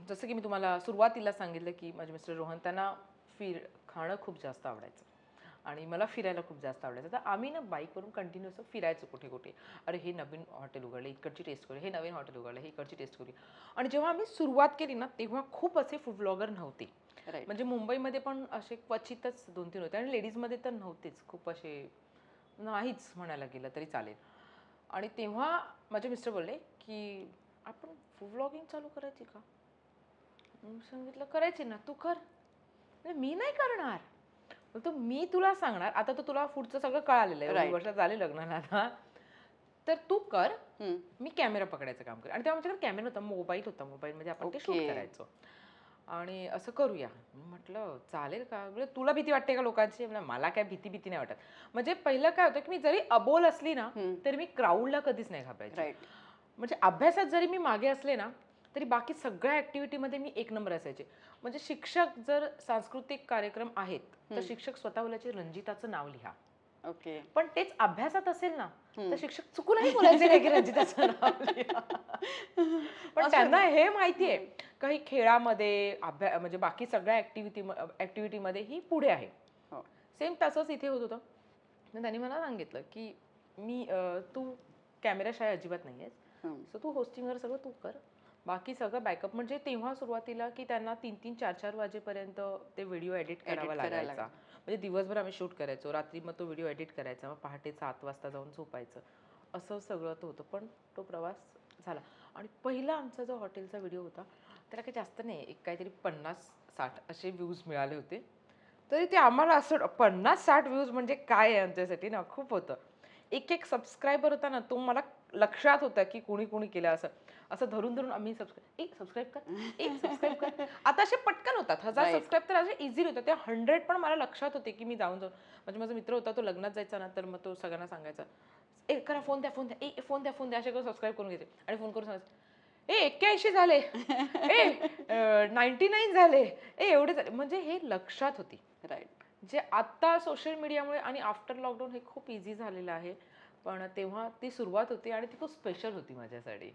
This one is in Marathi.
जसं की मी तुम्हाला सुरुवातीला सांगितलं की माझे मिस्टर रोहन त्यांना खाणं खूप जास्त आवडायचं आणि मला फिरायला खूप जास्त आवडायचं. तर आम्ही ना बाईकवरून कंटिन्यू असं फिरायचो कुठे कुठे. अरे हे नवीन हॉटेल उघडलं, इकडची टेस्ट करूया. हे नवीन हॉटेल उघडलं, हे इकडची टेस्ट करूया. आणि जेव्हा आम्ही सुरुवात केली ना तेव्हा खूप असे फूड ब्लॉगर नव्हते. राइट. म्हणजे मुंबईमध्ये पण असे क्वचितच 2-3 होते आणि लेडीजमध्ये तर नव्हतेच. खूप असे नाहीच म्हणायला गेलं तरी चालेल. आणि तेव्हा माझे मिस्टर बोलले, की "आपण फूड ब्लॉगिंग चालू करायची का?" मी सांगितलं, "करायची ना, तू कर." म्हणजे "मी नाही करणार." बोलतो, "मी तुला सांगणार, आता तर तुला पुढचं सगळं कळालेलं आहे, एवढी वर्ष राइट. झाली लग्नाला आता. तर तू कर, हं. मी कॅमेरा पकडायचं काम करेन." आणि तेव्हा माझ्याकडे कॅमेरा नव्हता, मोबाईल होता. मोबाईलमध्ये आपण ते ओके. शूट करायचो. आणि असं करूया. मी म्हटलं, "चालेल का?" म्हणजे "तुला भीती वाटते का लोकांची?" म्हणलं, "मला काय भीती नाही वाटत." म्हणजे पहिलं काय होतं, की मी जरी अबोल असली ना, हं. तरी मी क्राउडला कधीच नाही घाबरायची. राइट. म्हणजे अभ्यासात जरी मी मागे असले ना, तरी बाकी सगळ्या ॲक्टिव्हिटीमध्ये मी एक नंबर असायचे. म्हणजे शिक्षक जर सांस्कृतिक कार्यक्रम आहेत, तर हं. शिक्षक स्वतः बोलायचे, "रंजिताचं नाव लिहा." ओके. पण तेच अभ्यासात असेल ना, तर हं. शिक्षक चुकूनही बोलायचे नाही, की रंजिताचं नाव लिहा. पण त्यांना असं. हे माहिती आहे, हं. काही खेळामध्ये, म्हणजे बाकी सगळ्या ॲक्टिव्हिटीमध्ये ही पुढे आहे. हो. सेम तसंच इथे होत होतं. मग त्यांनी मला सांगितलं, की तू कॅमेराशाय अजिबात नाही आहेस. हं. सो तू होस्टिंगवर सगळं तू कर. बाकी सगळं बॅकअप म्हणजे तेव्हा सुरुवातीला, की त्यांना 3-3, 4-4 वाजेपर्यंत ते व्हिडिओ एडिट करावा एडिट करायला लागायचा. लागायचं. म्हणजे दिवसभर आम्ही शूट करायचो. रात्री मग तो व्हिडिओ एडिट करायचा. मग पहाटे 7 वाजता जाऊन झोपायचं. असं सगळं तो होतं. पण तो प्रवास झाला. आणि पहिला आमचा जो हॉटेलचा व्हिडिओ होता, त्याला काही जास्त नाही, एक काहीतरी 50-60 असे व्ह्यूज मिळाले होते. तरी ते आम्हाला असं 50-60 व्ह्यूज म्हणजे काय आहे आमच्यासाठी ना, खूप होतं. एक सबस्क्रायबर होता ना, तो मला लक्षात होता, की कुणी-कुणी केलं असं. असं धरून-धरून आम्ही सबस्क्राईब कर, सबस्क्राईब कर. आता असे पटकन होतात. 1000 राइट. सबस्क्राईब तर असे इझिली होतात. ते 100 पण मला लक्षात होते, की मी जाऊन. म्हणजे माझा मित्र होता, तो लग्नात जायचा ना, तर मग तो सगळ्यांना सांगायचा, "ए करा फोन द्या, फोन द्या. ए फोन द्या." असे करून सबस्क्राईब करून घ्यायचे आणि फोन करून सांगायचे, "ए 81 झाले. ए 99 झाले. ए एवढे झाले." म्हणजे हे लक्षात होती. राइट. जे आत्ता सोशल मीडियामुळे आणि आफ्टर लॉकडाऊन हे खूप इझी झालेलं आहे. पण तेव्हा ती सुरुवात होती आणि ती खूप स्पेशल होती माझ्यासाठी.